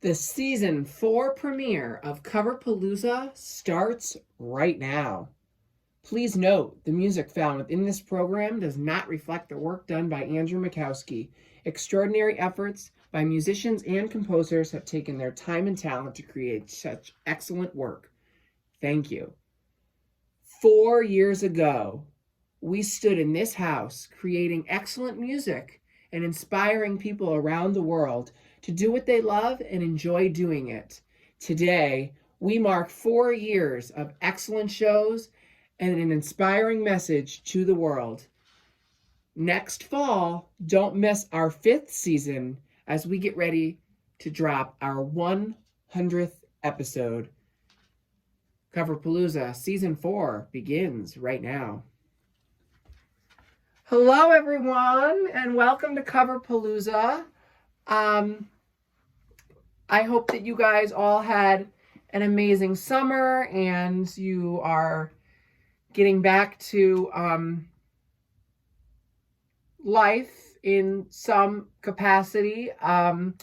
The season 4 premiere of Coverpalooza starts right now. Please note, the music found within this program does not reflect the work done by Andrew Mikowski. Extraordinary efforts by musicians and composers have taken their time and talent to create such excellent work. Thank you. 4 years ago, we stood in this house creating excellent music and inspiring people around the world to do what they love and enjoy doing it. Today, we mark 4 years of excellent shows and an inspiring message to the world. Next fall, don't miss our 5th season as we get ready to drop our 100th episode. Coverpalooza Season 4 begins right now. Hello, everyone, and welcome to Coverpalooza. I hope that you guys all had an amazing summer and you are getting back to life in some capacity. I'm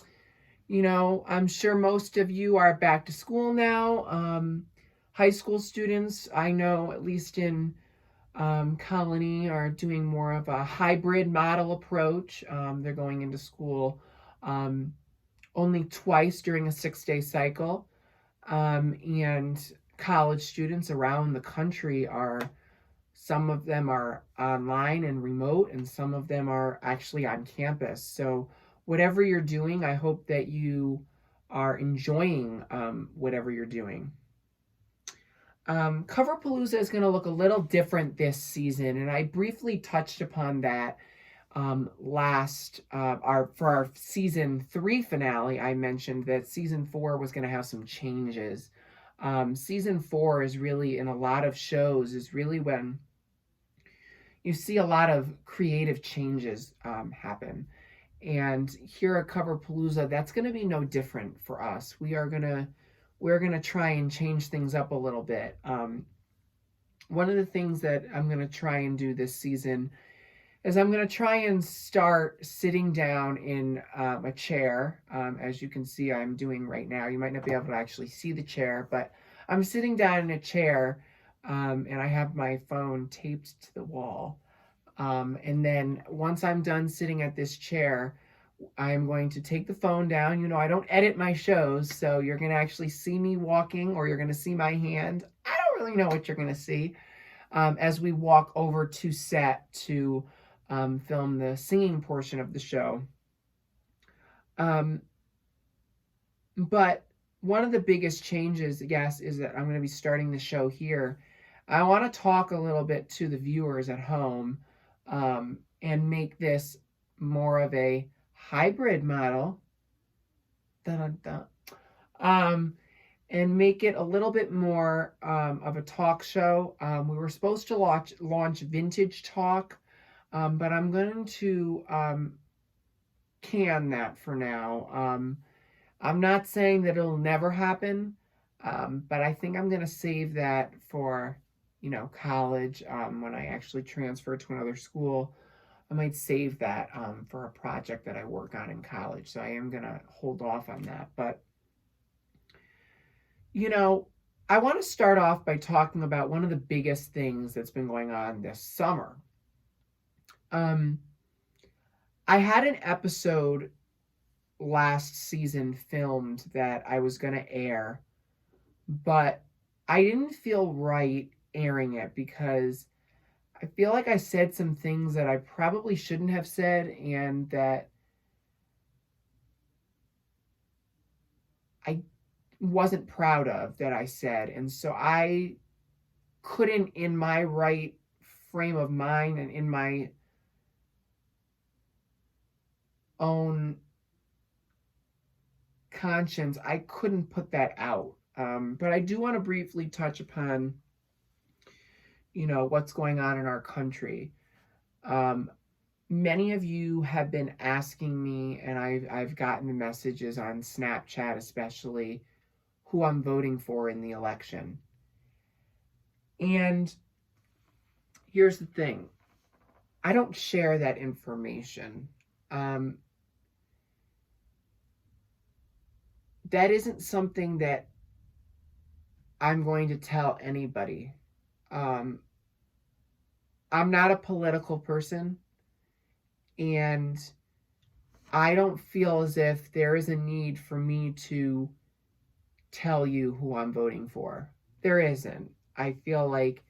sure most of you are back to school now. High school students, I know, at least in Colony, are doing more of a hybrid model approach. They're going into school only twice during a 6-day cycle. And college students around the country some of them are online and remote, and some of them are actually on campus. So whatever you're doing, I hope that you are enjoying whatever you're doing. Coverpalooza is going to look a little different this season, and I briefly touched upon that for our season 3 finale. I mentioned that season 4 was going to have some changes. Season 4 is really, in a lot of shows, is really when you see a lot of creative changes happen. And here at Coverpalooza, that's going to be no different for us. We're going to try and change things up a little bit. One of the things that I'm going to try and do this season is I'm going to try and start sitting down in a chair, as you can see I'm doing right now. You might not be able to actually see the chair, but I'm sitting down in a chair, and I have my phone taped to the wall. And then once I'm done sitting at this chair, I'm going to take the phone down. I don't edit my shows, so you're going to actually see me walking, or you're going to see my hand. I don't really know what you're going to see as we walk over to set to film the singing portion of the show. But one of the biggest changes, yes, is that I'm going to be starting the show here. I want to talk a little bit to the viewers at home and make this more of a hybrid model. And make it a little bit more of a talk show. We were supposed to launch Vintage Talk, but I'm going to can that for now. I'm not saying that it'll never happen, but I think I'm going to save that for, college. When I actually transfer to another school, I might save that for a project that I work on in college. So I am going to hold off on that. But, I want to start off by talking about one of the biggest things that's been going on this summer. I had an episode last season filmed that I was going to air, but I didn't feel right airing it because I feel like I said some things that I probably shouldn't have said, and that I wasn't proud of that I said. And so I couldn't, in my right frame of mind and in my own conscience, I couldn't put that out. But I do want to briefly touch upon, what's going on in our country. Many of you have been asking me, and I've gotten the messages on Snapchat especially, who I'm voting for in the election. And here's the thing. I don't share that information. that isn't something that I'm going to tell anybody. Um, I'm not a political person, and I don't feel as if there is a need for me to tell you who I'm voting for. There isn't. I feel like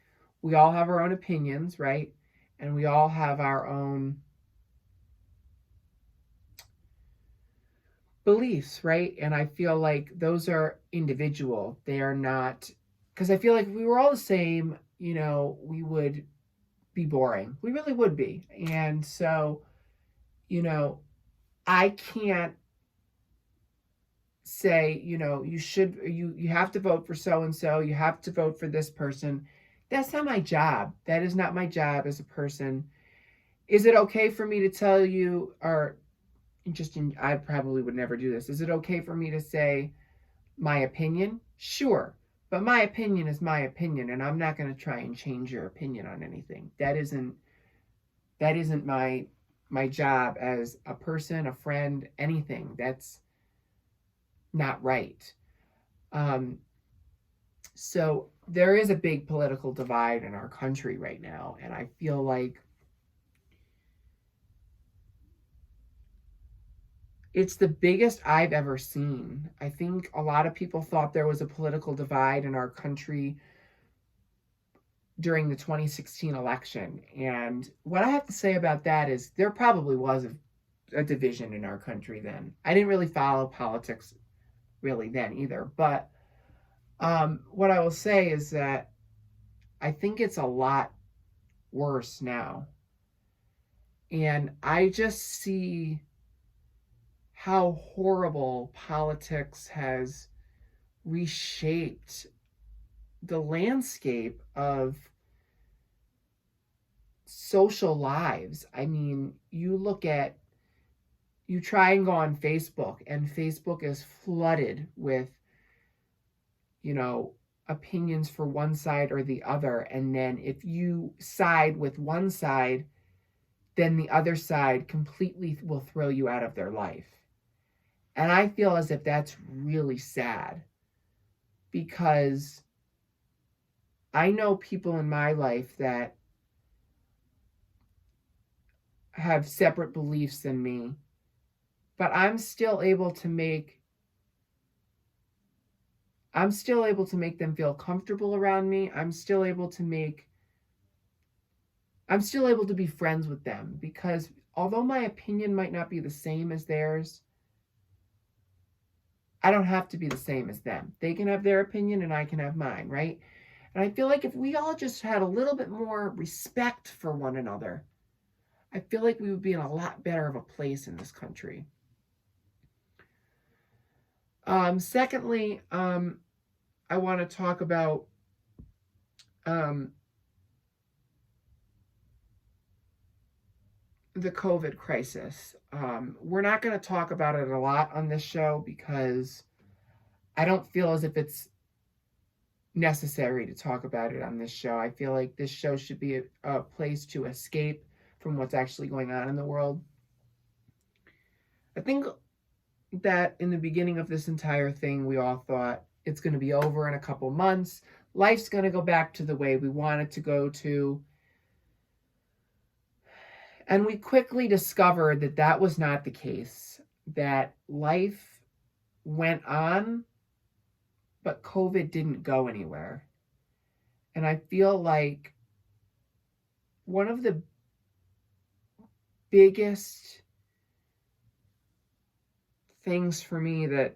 we all have our own opinions, right? And we all have our own beliefs, right? And I feel like those are individual. They are not, because I feel like if we were all the same, we would be boring. We really would be. And so, you know, I can't say, you have to vote for so and so, you have to vote for this person. That's not my job. That is not my job as a person. Is it okay for me to tell you, or I probably would never do this. Is it okay for me to say my opinion? Sure. But my opinion is my opinion, and I'm not going to try and change your opinion on anything. That isn't my job as a person, a friend, anything. That's not right. Um, so there is a big political divide in our country right now, and I feel like it's the biggest I've ever seen. I think a lot of people thought there was a political divide in our country during the 2016 election. And what I have to say about that is there probably was a division in our country then. I didn't really follow politics really then either. But what I will say is that I think it's a lot worse now. And I just see how horrible politics has reshaped the landscape of social lives. I mean, you try and go on Facebook, and Facebook is flooded with, opinions for one side or the other. And then if you side with one side, then the other side completely will throw you out of their life. And I feel as if that's really sad, because I know people in my life that have separate beliefs than me, but I'm still able to make them feel comfortable around me. I'm still able to be friends with them, because although my opinion might not be the same as theirs, I don't have to be the same as them. They can have their opinion and I can have mine, right? And I feel like if we all just had a little bit more respect for one another, I feel like we would be in a lot better of a place in this country. Secondly, I want to talk about the COVID crisis. We're not going to talk about it a lot on this show because I don't feel as if it's necessary to talk about it on this show. I feel like this show should be a place to escape from what's actually going on in the world. I think that in the beginning of this entire thing, we all thought it's going to be over in a couple months. Life's going to go back to the way we want it to go to. And we quickly discovered that that was not the case, that life went on, but COVID didn't go anywhere. And I feel like one of the biggest things for me that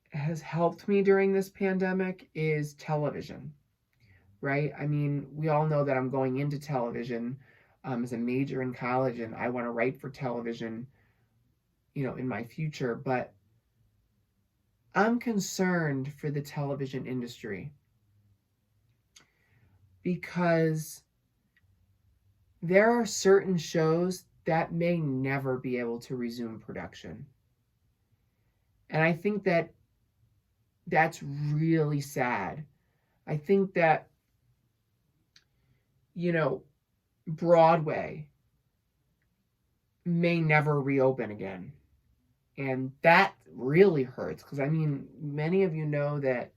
has helped me during this pandemic is television, right? I mean, we all know that I'm going into television as a major in college, and I want to write for television, in my future, but I'm concerned for the television industry because there are certain shows that may never be able to resume production. And I think that that's really sad. I think that, Broadway may never reopen again. And that really hurts, because I mean, many of you know that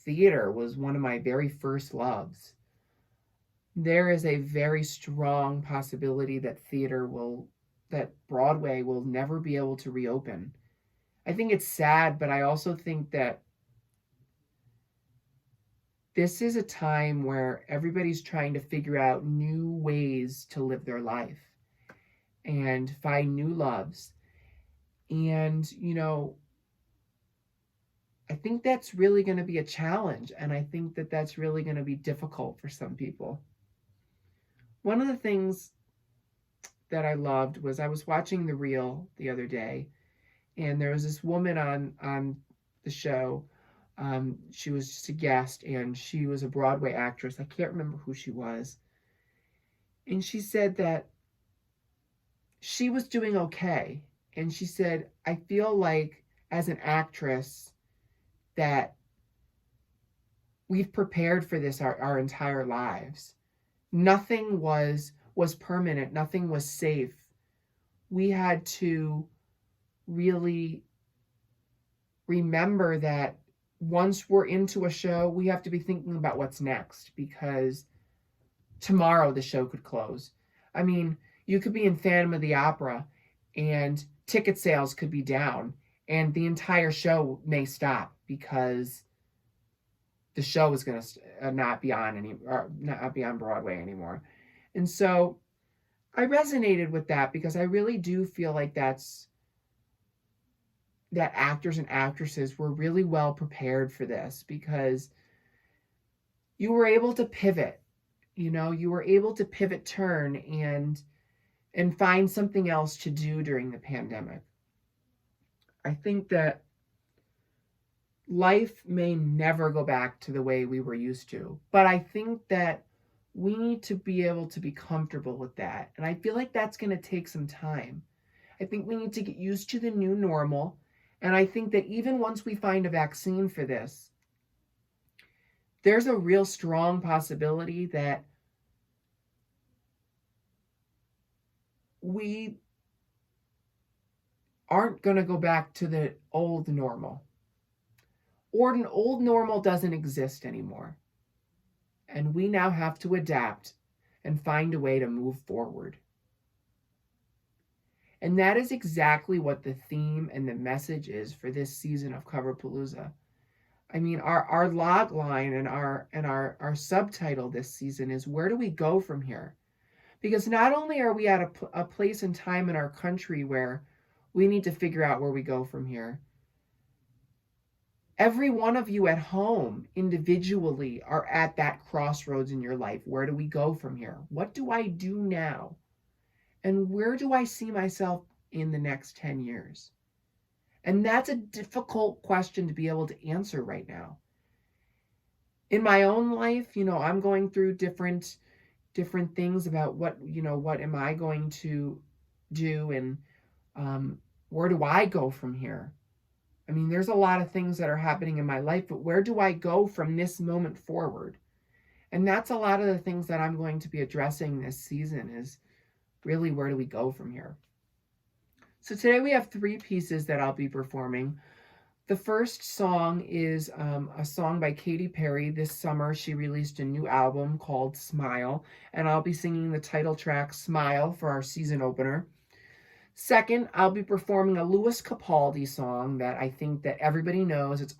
theater was one of my very first loves. There is a very strong possibility that that Broadway will never be able to reopen. I think it's sad, but I also think that this is a time where everybody's trying to figure out new ways to live their life and find new loves. And, I think that's really going to be a challenge. And I think that that's really going to be difficult for some people. One of the things that I loved was I was watching The Real the other day, and there was this woman on the show. She was just a guest, and she was a Broadway actress. I can't remember who she was. And she said that she was doing okay. And she said, I feel like as an actress that we've prepared for this our entire lives. Nothing was permanent. Nothing was safe. We had to really remember that once we're into a show, we have to be thinking about what's next, because tomorrow the show could close. I mean, you could be in Phantom of the Opera and ticket sales could be down and the entire show may stop because the show is going to not be on Broadway anymore. And so I resonated with that, because I really do feel like that actors and actresses were really well prepared for this, because you were able to pivot. You were able to pivot, turn, and find something else to do during the pandemic. I think that life may never go back to the way we were used to, but I think that we need to be able to be comfortable with that. And I feel like that's going to take some time. I think we need to get used to the new normal. And I think that even once we find a vaccine for this, there's a real strong possibility that we aren't going to go back to the old normal. Or an old normal doesn't exist anymore. And we now have to adapt and find a way to move forward. And that is exactly what the theme and the message is for this season of Coverpalooza. I mean, our log line and our subtitle this season is, where do we go from here? Because not only are we at a place and time in our country where we need to figure out where we go from here, every one of you at home individually are at that crossroads in your life. Where do we go from here? What do I do now? And where do I see myself in the next 10 years? And that's a difficult question to be able to answer right now. In my own life, I'm going through different things about what am I going to do, and where do I go from here? I mean, there's a lot of things that are happening in my life, but where do I go from this moment forward? And that's a lot of the things that I'm going to be addressing this season, is really, where do we go from here? So today we have 3 pieces that I'll be performing. The first song is a song by Katy Perry. This summer she released a new album called Smile, and I'll be singing the title track Smile for our season opener. Second, I'll be performing a Lewis Capaldi song that I think that everybody knows. It's